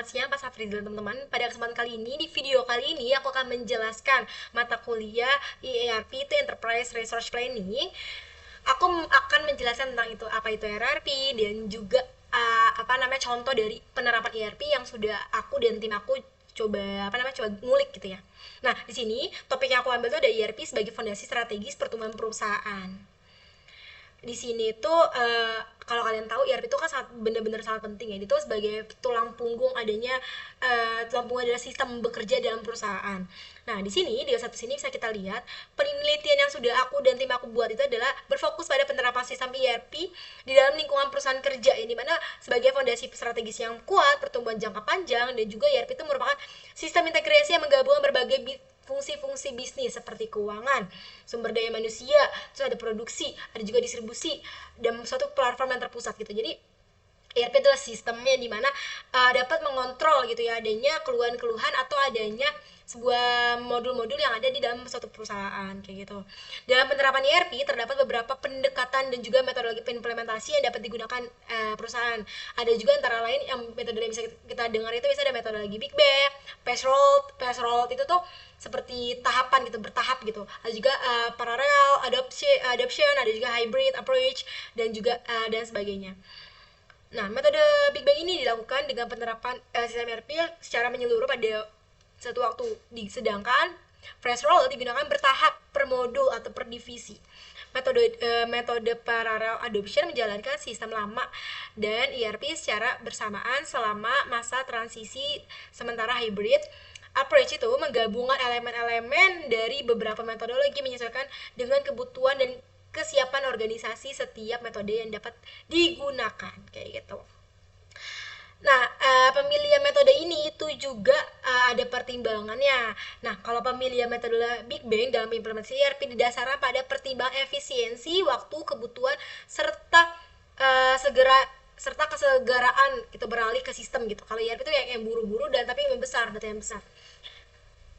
Selamat siang Pak Safri dan teman-teman. Pada kesempatan kali ini, di video kali ini aku akan menjelaskan mata kuliah ERP itu Enterprise Resource Planning. Aku akan menjelaskan tentang itu, apa itu ERP dan juga contoh dari penerapan ERP yang sudah aku dan tim aku coba ngulik gitu ya. Nah, di sini topik yang aku ambil itu ada ERP sebagai fondasi strategis pertumbuhan perusahaan. Di sini tuh kalau kalian tahu ERP itu kan sangat benar-benar sangat penting ya. Itu sebagai tulang punggung adanya tulang punggung adalah sistem bekerja dalam perusahaan. Nah, di sini di satu sini bisa kita lihat penelitian yang sudah aku dan tim aku buat itu adalah berfokus pada penerapan sistem ERP di dalam lingkungan perusahaan kerja ini mana sebagai fondasi strategis yang kuat, pertumbuhan jangka panjang dan juga ERP itu merupakan sistem integrasi yang menggabungkan berbagai fungsi-fungsi bisnis seperti keuangan, sumber daya manusia, terus ada produksi, ada juga distribusi dan suatu platform yang terpusat gitu. Jadi ERP adalah sistemnya di mana dapat mengontrol gitu ya adanya keluhan-keluhan atau adanya sebuah modul-modul yang ada di dalam suatu perusahaan kayak gitu. Dalam penerapan ERP terdapat beberapa pendekatan dan juga metodologi implementasi yang dapat digunakan perusahaan. Ada juga antara lain yang metode yang bisa kita dengar itu bisa ada metodologi Big Bang, phase roll itu tuh seperti tahapan gitu, bertahap gitu. Ada juga parallel, adoption, ada juga hybrid approach dan juga dan sebagainya. Nah, metode Big Bang ini dilakukan dengan penerapan sistem ERP secara menyeluruh pada satu waktu, sedangkan fresh roll digunakan bertahap per modul atau per divisi. Metode parallel adoption menjalankan sistem lama dan ERP secara bersamaan selama masa transisi, sementara hybrid approach itu menggabungkan elemen-elemen dari beberapa metodologi menyesuaikan dengan kebutuhan dan kesiapan organisasi setiap metode yang dapat digunakan kayak gitu. Nah, pemilihan metode ini itu juga ada pertimbangannya. Nah, kalau pemilihan metode Big Bang dalam implementasi ERP didasarkan pada pertimbangan efisiensi, waktu, kebutuhan, serta kesegaraan gitu beralih ke sistem gitu. Kalau ERP itu yang buru-buru dan tapi yang besar, data yang besar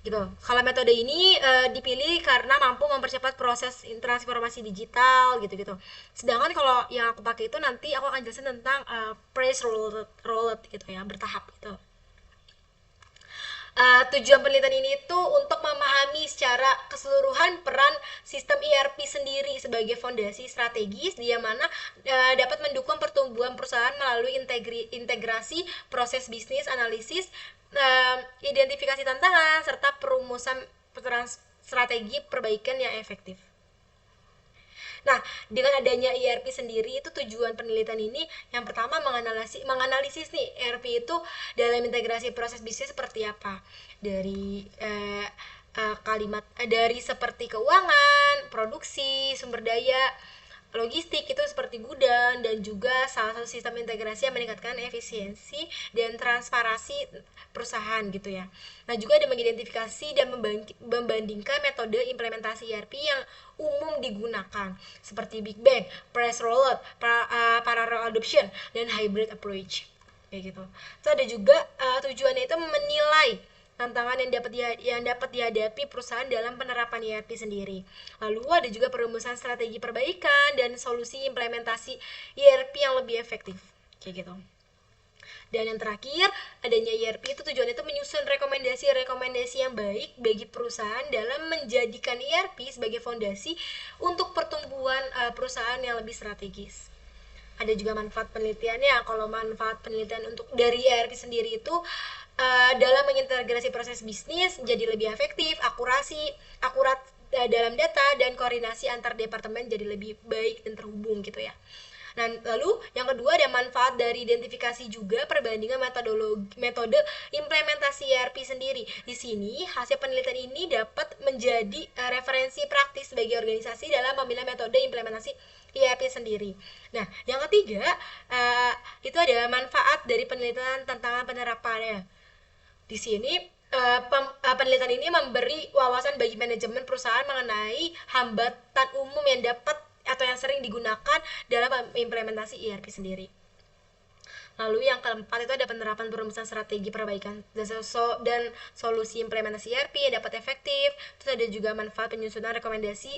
gitu. Kalau metode ini dipilih karena mampu mempercepat proses transformasi digital gitu-gitu. Sedangkan kalau yang aku pakai itu nanti aku akan jelasin tentang price roll gitu ya, bertahap gitu. Tujuan penelitian ini tuh untuk memahami secara keseluruhan peran sistem ERP sendiri sebagai fondasi strategis di mana dapat mendukung pertumbuhan perusahaan melalui integrasi proses bisnis, analisis, identifikasi tantangan serta perumusan strategi perbaikan yang efektif. Nah, dengan adanya ERP sendiri itu tujuan penelitian ini yang pertama menganalisis nih ERP itu dalam integrasi proses bisnis seperti apa. Dari dari seperti keuangan, produksi, sumber daya, logistik itu seperti gudang dan juga salah satu sistem integrasi yang meningkatkan efisiensi dan transparansi perusahaan gitu ya. Nah, juga ada mengidentifikasi dan membandingkan metode implementasi ERP yang umum digunakan seperti Big Bang, Press Rollout, Parallel Adoption, dan Hybrid Approach kayak gitu. Terus ada juga tujuannya itu menilai tantangan yang dapat dihadapi perusahaan dalam penerapan ERP sendiri. Lalu ada juga perumusan strategi perbaikan dan solusi implementasi ERP yang lebih efektif. Kayak gitu. Dan yang terakhir, adanya ERP itu tujuannya itu menyusun rekomendasi-rekomendasi yang baik bagi perusahaan dalam menjadikan ERP sebagai fondasi untuk pertumbuhan perusahaan yang lebih strategis. Ada juga manfaat penelitiannya. Kalau manfaat penelitian untuk dari ERP sendiri itu dalam mengintegrasi proses bisnis jadi lebih efektif, akurat dalam data dan koordinasi antar departemen jadi lebih baik dan terhubung gitu ya. Nah, lalu yang kedua ada manfaat dari identifikasi juga perbandingan metode implementasi ERP sendiri. Di sini hasil penelitian ini dapat menjadi referensi praktis bagi organisasi dalam memilih metode implementasi ERP sendiri. Nah, yang ketiga itu ada manfaat dari penelitian tantangan penerapannya. Di sini penelitian ini memberi wawasan bagi manajemen perusahaan mengenai hambatan umum yang dapat atau yang sering digunakan dalam implementasi ERP sendiri. Lalu yang keempat itu ada penerapan perumusan strategi perbaikan dan solusi implementasi ERP yang dapat efektif. Terus ada juga manfaat penyusunan rekomendasi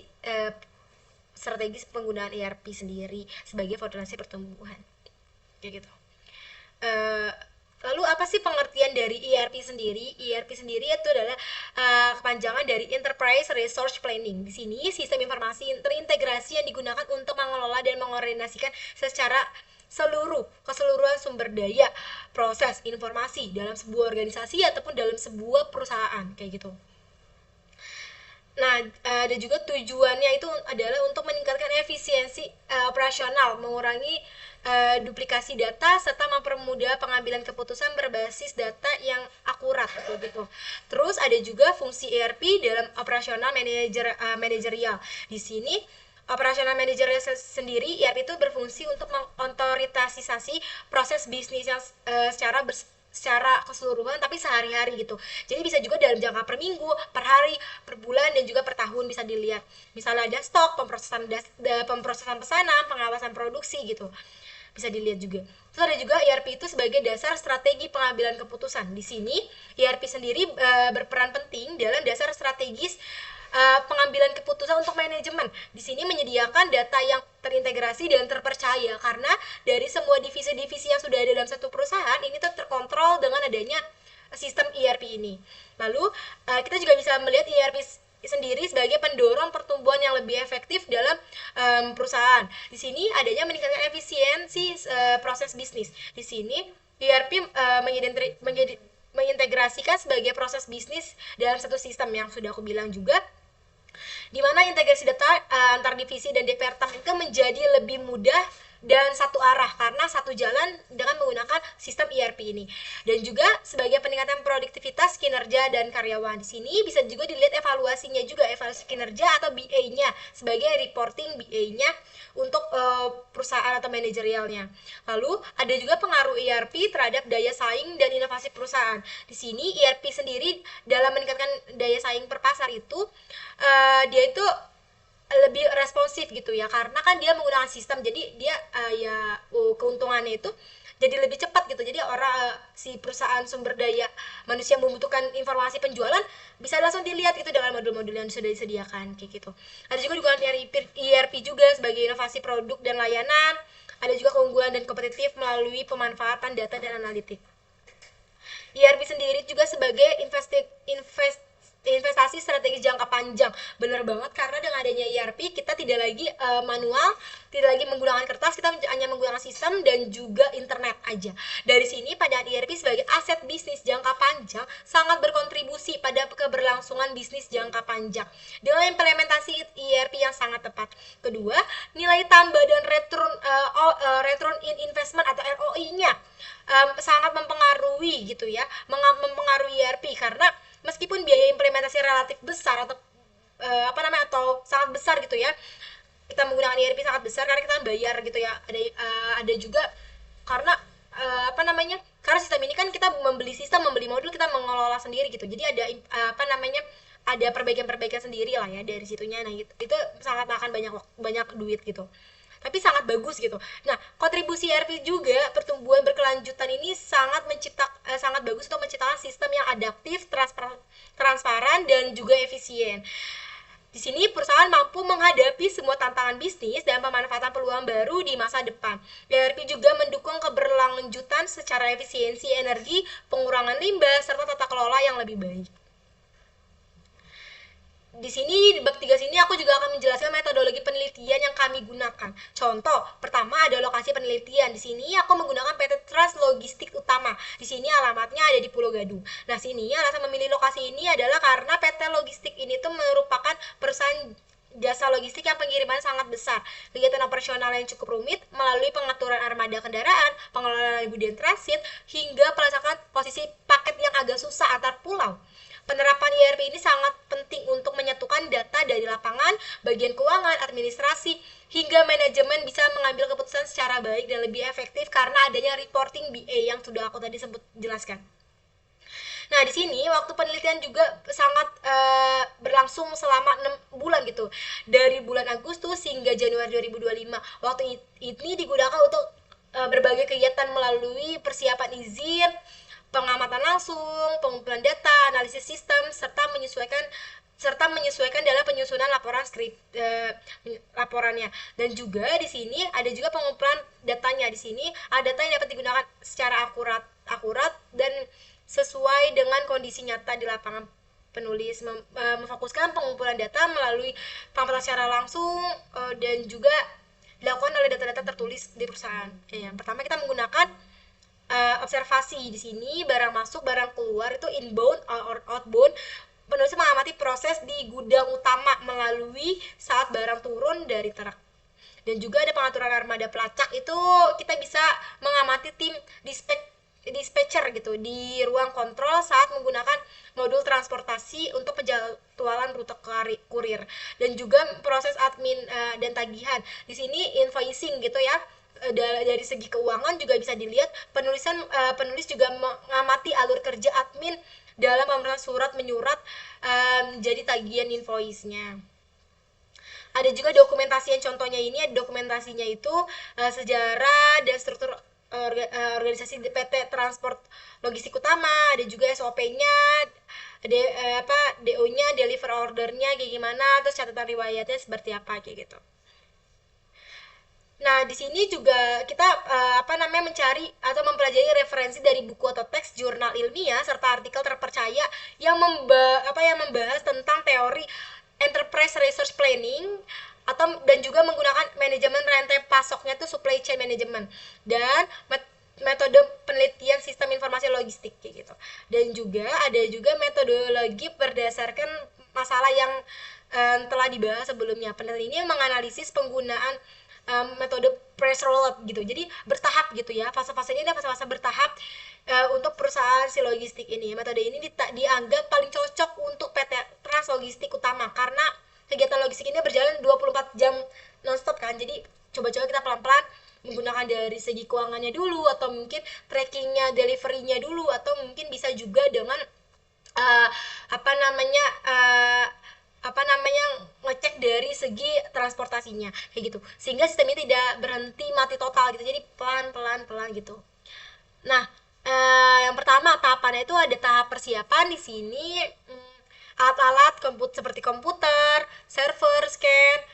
strategis penggunaan ERP sendiri sebagai fondasi pertumbuhan. Kayak gitu. Lalu apa sih pengertian dari ERP sendiri? ERP sendiri itu adalah kepanjangan dari Enterprise Resource Planning. Di sini sistem informasi terintegrasi yang digunakan untuk mengelola dan mengkoordinasikan secara keseluruhan sumber daya proses informasi dalam sebuah organisasi ataupun dalam sebuah perusahaan kayak gitu. Nah, ada juga tujuannya itu adalah untuk meningkatkan efisiensi operasional, mengurangi duplikasi data serta mempermudah pengambilan keputusan berbasis data yang akurat gitu. Terus ada juga fungsi ERP dalam operasional manajerial. Di sini operasional manager sendiri ERP itu berfungsi untuk mengotoritasasi proses bisnis yang secara keseluruhan tapi sehari-hari gitu. Jadi bisa juga dalam jangka per minggu, per hari, per bulan dan juga per tahun bisa dilihat. Misalnya ada stok, pemrosesan pesanan, pengawasan produksi gitu. Bisa dilihat juga. Terus ada juga ERP itu sebagai dasar strategi pengambilan keputusan. Di sini ERP sendiri berperan penting dalam dasar strategis pengambilan keputusan untuk manajemen. Di sini menyediakan data yang terintegrasi dan terpercaya karena dari semua divisi-divisi yang sudah ada dalam satu perusahaan ini terkontrol dengan adanya sistem ERP ini. Lalu kita juga bisa melihat ERP sendiri sebagai pendorong pertumbuhan yang lebih efektif dalam perusahaan. Di sini adanya meningkatkan efisiensi proses bisnis. Di sini ERP mengintegrasikan sebagai proses bisnis dalam satu sistem yang sudah aku bilang juga, di mana integrasi data antar divisi dan departemen itu menjadi lebih mudah dan satu arah karena satu jalan dengan menggunakan sistem ERP ini. Dan juga sebagai peningkatan produktivitas, kinerja dan karyawan. Di sini bisa juga dilihat evaluasinya juga, evaluasi kinerja atau BA-nya sebagai reporting BA-nya untuk perusahaan atau manajerialnya. Lalu ada juga pengaruh ERP terhadap daya saing dan inovasi perusahaan. Di sini ERP sendiri dalam meningkatkan daya saing per pasar itu dia itu lebih responsif gitu ya, karena kan dia menggunakan sistem, jadi dia keuntungannya itu jadi lebih cepat gitu. Jadi si perusahaan sumber daya manusia membutuhkan informasi penjualan bisa langsung dilihat itu dengan modul-modul yang sudah disediakan kayak gitu. Ada juga dukungan ERP juga sebagai inovasi produk dan layanan. Ada juga keunggulan dan kompetitif melalui pemanfaatan data dan analitik. ERP sendiri juga sebagai investasi strategis jangka panjang. Bener banget, karena dengan adanya ERP kita tidak lagi manual, tidak lagi menggunakan kertas, kita hanya menggunakan sistem dan juga internet aja. Dari sini pada ERP sebagai aset bisnis jangka panjang sangat berkontribusi pada keberlangsungan bisnis jangka panjang dengan implementasi ERP yang sangat tepat. Kedua, nilai tambah dan return in investment atau ROI-nya sangat mempengaruhi gitu ya, mempengaruhi ERP karena meskipun biaya implementasi relatif besar atau atau sangat besar gitu ya, kita menggunakan ERP sangat besar karena kita bayar gitu ya. Ada juga karena karena sistem ini kan kita membeli modul, kita mengelola sendiri gitu. Jadi ada ada perbaikan-perbaikan sendiri lah ya dari situnya. Nah, itu sangat makan banyak duit gitu. Tapi sangat bagus gitu. Nah, kontribusi ERP juga pertumbuhan berkelanjutan ini sangat bagus untuk menciptakan sistem yang adaptif, transparan dan juga efisien. Di sini perusahaan mampu menghadapi semua tantangan bisnis dan pemanfaatan peluang baru di masa depan. ERP juga mendukung keberlanjutan secara efisiensi energi, pengurangan limbah serta tata kelola yang lebih baik. Di sini di bab 3 sini aku juga akan menjelaskan metodologi penelitian yang kami gunakan. Contoh, pertama ada lokasi penelitian. Di sini aku menggunakan PT Trans Logistik Utama. Di sini alamatnya ada di Pulau Gadung. Nah, sini alasan memilih lokasi ini adalah karena PT Logistik ini tuh merupakan perusahaan jasa logistik yang pengiriman sangat besar. Kegiatan operasional yang cukup rumit melalui pengaturan armada kendaraan, pengelolaan kemudian transit, hingga pelaksanaan posisi paket yang agak susah antar pulau. Penerapan ERP ini sangat penting untuk menyatukan data dari lapangan, bagian keuangan, administrasi, hingga manajemen bisa mengambil keputusan secara baik dan lebih efektif karena adanya reporting BA yang sudah aku tadi sempat jelaskan. Nah, di sini waktu penelitian juga sangat berlangsung selama 6 bulan gitu. Dari bulan Agustus hingga Januari 2025. Waktu ini digunakan untuk berbagai kegiatan melalui persiapan izin, pengamatan langsung, pengumpulan data, analisis sistem, serta menyesuaikan serta menyesuaikan dalam penyusunan laporan laporannya. Dan juga di sini ada juga pengumpulan datanya. Di sini ada data yang dapat digunakan secara akurat dan sesuai dengan kondisi nyata di lapangan. Penulis memfokuskan pengumpulan data melalui pengamatan secara langsung dan juga dilakukan oleh data-data tertulis di perusahaan. Yang pertama kita menggunakan observasi. Di sini barang masuk, barang keluar itu inbound or outbound. Penulis mengamati proses di gudang utama melalui saat barang turun dari truk. Dan juga ada pengaturan armada pelacak, itu kita bisa mengamati tim dispatcher gitu di ruang kontrol saat menggunakan modul transportasi untuk penjadwalan rute kurir. Dan juga proses admin dan tagihan. Di sini invoicing gitu ya. Dari segi keuangan juga bisa dilihat penulis juga mengamati alur kerja admin dalam pembuatan surat menyurat jadi tagihan invoice-nya. Ada juga dokumentasi yang contohnya ini, dokumentasinya itu sejarah dan struktur organisasi PT Transport Logistik Utama, ada juga SOP-nya, DO-nya, deliver order-nya kayak gimana, terus catatan riwayatnya seperti apa kayak gitu. Nah, di sini juga kita mencari atau mempelajari referensi dari buku atau teks jurnal ilmiah serta artikel terpercaya yang membahas tentang teori enterprise resource planning dan juga menggunakan manajemen rantai pasoknya itu supply chain management dan metode penelitian sistem informasi logistik kayak gitu. Dan juga ada juga metodologi berdasarkan masalah yang telah dibahas sebelumnya. Peneliti ini menganalisis penggunaan metode press roll gitu, jadi bertahap gitu ya, fase-fasenya ada fase-fase bertahap untuk perusahaan si logistik ini. Metode ini dianggap paling cocok untuk PT Trans Logistik Utama karena kegiatan logistik ini berjalan 24 jam nonstop kan. Jadi coba-coba kita pelan-pelan menggunakan dari segi keuangannya dulu, atau mungkin trackingnya, deliverynya dulu, atau mungkin bisa juga dengan ngecek dari segi transportasinya kayak gitu, sehingga sistem ini tidak berhenti mati total gitu, jadi pelan gitu. Nah, yang pertama tahapannya itu ada tahap persiapan. Di sini alat-alat seperti komputer, server,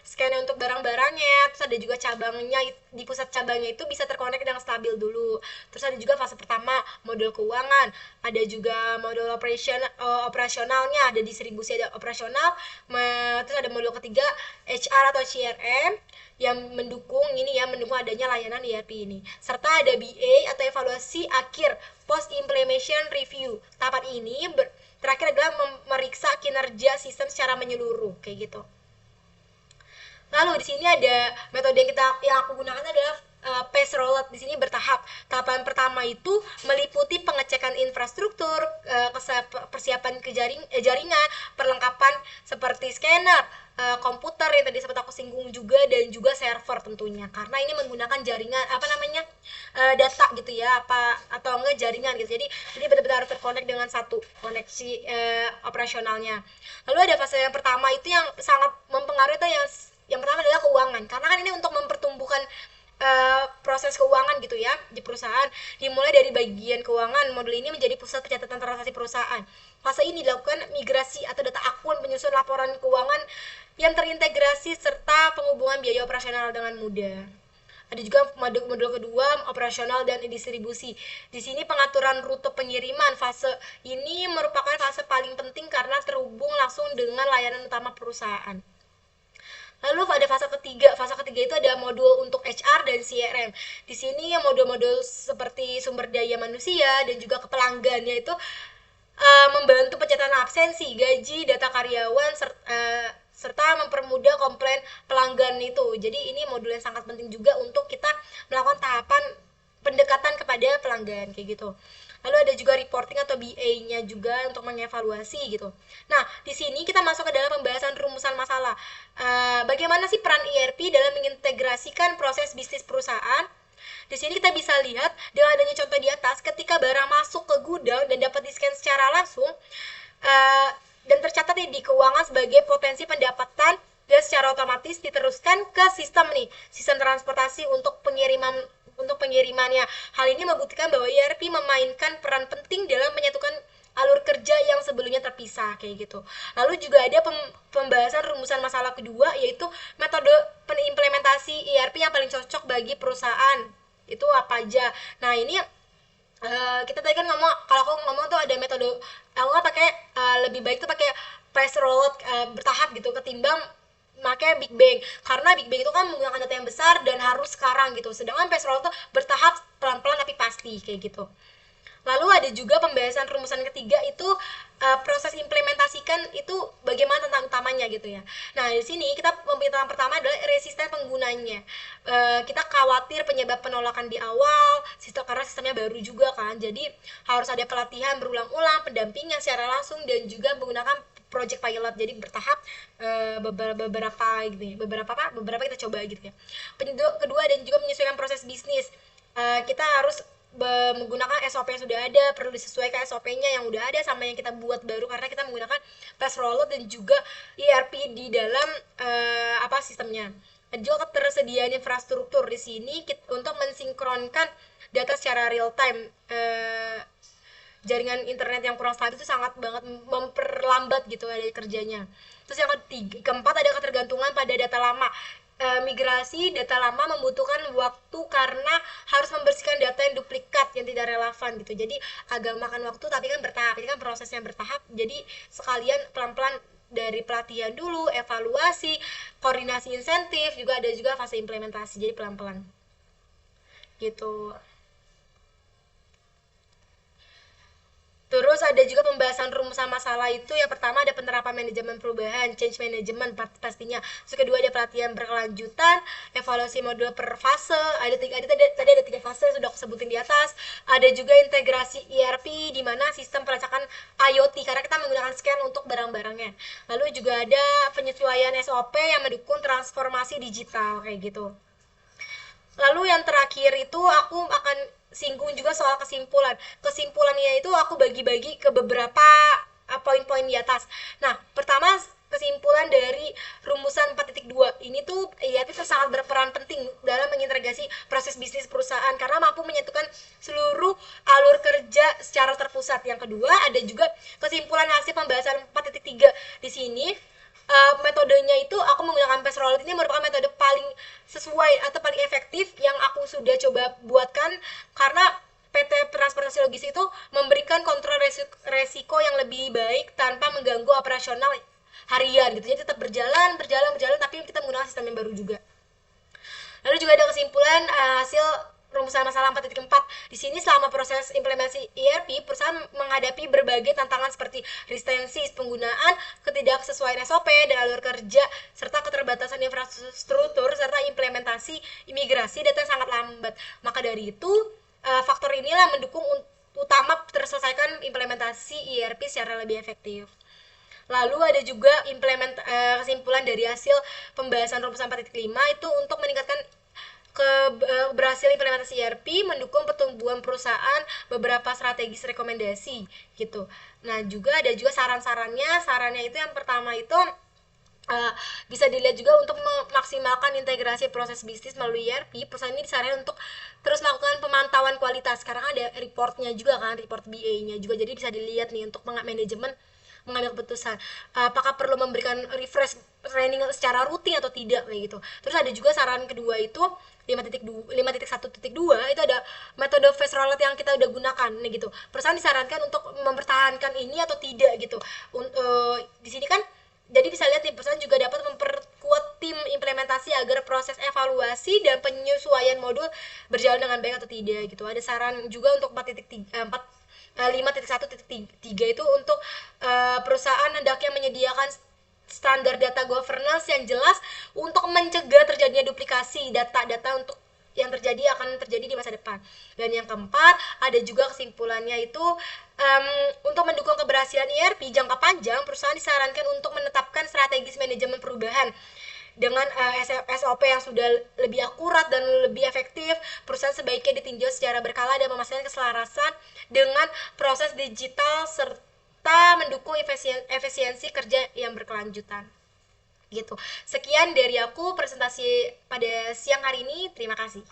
scan untuk barang-barangnya, terus ada juga cabangnya, di pusat cabangnya itu bisa terkonek dengan stabil dulu. Terus ada juga fase pertama modul keuangan, ada juga modul operasionalnya, ada distribusi, ada operasional, terus ada modul ketiga HR atau CRM yang mendukung adanya layanan ERP ini, serta ada BA atau evaluasi akhir post implementation review. Tahapan ini terakhir adalah memeriksa kinerja sistem secara menyeluruh kayak gitu. Lalu di sini ada metode yang aku gunakan adalah phase rollout. Di sini bertahap. Tahapan pertama itu meliputi pengecekan infrastruktur, persiapan jaringan, perlengkapan seperti scanner, komputer yang tadi sempat aku singgung juga, dan juga server tentunya, karena ini menggunakan jaringan data gitu ya, atau enggak jaringan gitu. Jadi benar-benar terkonek dengan satu koneksi operasionalnya. Lalu ada fase yang pertama itu yang sangat mempengaruhi, itu yang pertama adalah keuangan, karena kan ini untuk mempertumbuhkan proses keuangan gitu ya di perusahaan. Dimulai dari bagian keuangan, modul ini menjadi pusat pencatatan transaksi perusahaan. Fase ini dilakukan migrasi atau data akun, penyusun laporan keuangan yang terintegrasi, serta penghubungan biaya operasional dengan mudah. Ada juga modul kedua, operasional dan distribusi. Di sini pengaturan rute pengiriman. Fase ini merupakan fase paling penting karena terhubung langsung dengan layanan utama perusahaan. Lalu pada fase ketiga itu ada modul untuk HR dan CRM. Di sini modul-modul seperti sumber daya manusia dan juga kepelanggannya itu membantu pencatatan absensi, gaji, data karyawan, serta mempermudah komplain pelanggan itu. Jadi ini modul yang sangat penting juga untuk kita melakukan tahapan pendekatan kepada pelanggan kayak gitu. Lalu ada juga reporting atau BA-nya juga untuk mengevaluasi gitu. Nah, di sini kita masuk ke dalam pembahasan rumusan masalah. Bagaimana sih peran ERP dalam mengintegrasikan proses bisnis perusahaan? Di sini kita bisa lihat dengan adanya contoh di atas, ketika barang masuk ke gudang dan dapat di-scan secara langsung dan tercatat di keuangan sebagai potensi pendapatan, dan secara otomatis diteruskan ke sistem transportasi untuk pengirimannya. Hal ini membuktikan bahwa ERP memainkan peran penting dalam menyatukan alur kerja yang sebelumnya terpisah kayak gitu. Lalu juga ada pembahasan rumusan masalah kedua, yaitu metode pengimplementasi ERP yang paling cocok bagi perusahaan itu apa aja. Nah ini kita tadi kan ngomong, kalau aku ngomong tuh ada metode, aku nggak pakai lebih baik tuh pakai press rollout bertahap gitu ketimbang pakai Big Bang, karena Big Bang itu kan menggunakan data yang besar dan harus sekarang gitu, sedangkan press rollout tuh bertahap, pelan-pelan tapi pasti kayak gitu. Lalu ada juga pembahasan rumusan ketiga itu proses implementasikan itu bagaimana tentang utamanya gitu ya. Nah di sini kita pembicaraan pertama adalah resisten penggunanya. Kita khawatir penyebab penolakan di awal, karena sistemnya baru juga kan. Jadi harus ada pelatihan berulang-ulang, pendampingan secara langsung dan juga menggunakan project pilot, jadi bertahap beberapa gitu ya, beberapa kita coba gitu ya. Kedua dan juga menyesuaikan proses bisnis. Kita harus menggunakan SOP yang sudah ada, perlu disesuaikan SOP-nya yang udah ada sama yang kita buat baru, karena kita menggunakan press rollout dan juga ERP di dalam sistemnya. Dan juga ketersediaan infrastruktur di sini untuk mensinkronkan data secara real time. Jaringan internet yang kurang stabil itu sangat banget memperlambat gitu dari kerjanya. Terus yang keempat ada ketergantungan pada data lama. Migrasi data lama membutuhkan waktu karena harus membersihkan data yang duplikat yang tidak relevan gitu. Jadi agak makan waktu, tapi kan bertahap. Ini kan prosesnya bertahap. Jadi sekalian pelan-pelan dari pelatihan dulu, evaluasi, koordinasi insentif, juga ada juga fase implementasi. Jadi pelan-pelan. Gitu. Terus ada juga pembahasan rumusan masalah itu, yang pertama ada penerapan manajemen perubahan, change management pastinya. Terus kedua ada pelatihan berkelanjutan, evaluasi modul per fase, tadi ada 3 fase sudah aku sebutin di atas. Ada juga integrasi ERP di mana sistem pelacakan IoT karena kita menggunakan scan untuk barang-barangnya. Lalu juga ada penyesuaian SOP yang mendukung transformasi digital kayak gitu. Lalu yang terakhir itu aku akan singgung juga soal kesimpulan. Kesimpulannya itu aku bagi-bagi ke beberapa poin-poin di atas. Nah, pertama kesimpulan dari rumusan 4.2 ini tuh ERP itu sangat berperan penting dalam mengintegrasi proses bisnis perusahaan karena mampu menyatukan seluruh alur kerja secara terpusat. Yang kedua ada juga kesimpulan hasil pembahasan 4.3 di sini. Metodenya itu aku menggunakan press rollout, ini merupakan metode paling sesuai atau paling efektif yang aku sudah coba buatkan karena PT Transportasi Logistik itu memberikan kontrol resiko yang lebih baik tanpa mengganggu operasional harian gitu. Jadi tetap berjalan tapi kita menggunakan sistem yang baru juga. Lalu juga ada kesimpulan hasil rumusan masalah 4.4. Di sini selama proses implementasi ERP, perusahaan menghadapi berbagai tantangan seperti resistensi penggunaan, ketidaksesuaian SOP dan alur kerja, serta keterbatasan infrastruktur, serta implementasi imigrasi data yang sangat lambat. Maka dari itu, faktor inilah mendukung utama terselesaikan implementasi ERP secara lebih efektif. Lalu ada juga kesimpulan dari hasil pembahasan rumusan 4.5 itu untuk meningkatkan berhasil implementasi ERP, mendukung pertumbuhan perusahaan, beberapa strategis rekomendasi gitu. Nah juga ada juga sarannya itu yang pertama itu bisa dilihat juga untuk memaksimalkan integrasi proses bisnis melalui ERP. Perusahaan ini disarankan untuk terus melakukan pemantauan kualitas. Sekarang ada reportnya juga kan, report BA-nya juga, jadi bisa dilihat nih untuk manajemen mengambil keputusan apakah perlu memberikan refresh training secara rutin atau tidak kayak gitu. Terus ada juga saran kedua itu 5.1.2 itu ada metode phase rollout yang kita udah gunakan nih gitu. Perusahaan disarankan untuk mempertahankan ini atau tidak gitu. Di sini kan jadi bisa lihat nih, perusahaan juga dapat memperkuat tim implementasi agar proses evaluasi dan penyesuaian modul berjalan dengan baik atau tidak gitu. Ada saran juga untuk 5.1.3 itu untuk perusahaan hendaknya menyediakan standar data governance yang jelas untuk mencegah terjadinya duplikasi data-data untuk yang akan terjadi di masa depan. Dan yang keempat ada juga kesimpulannya itu untuk mendukung keberhasilan ERP jangka panjang, perusahaan disarankan untuk menetapkan strategis manajemen perubahan dengan SOP yang sudah lebih akurat dan lebih efektif. Perusahaan sebaiknya ditinjau secara berkala dan memastikan keselarasan dengan proses digital serta mendukung efisiensi kerja yang berkelanjutan gitu. Sekian dari aku presentasi pada siang hari ini. Terima kasih.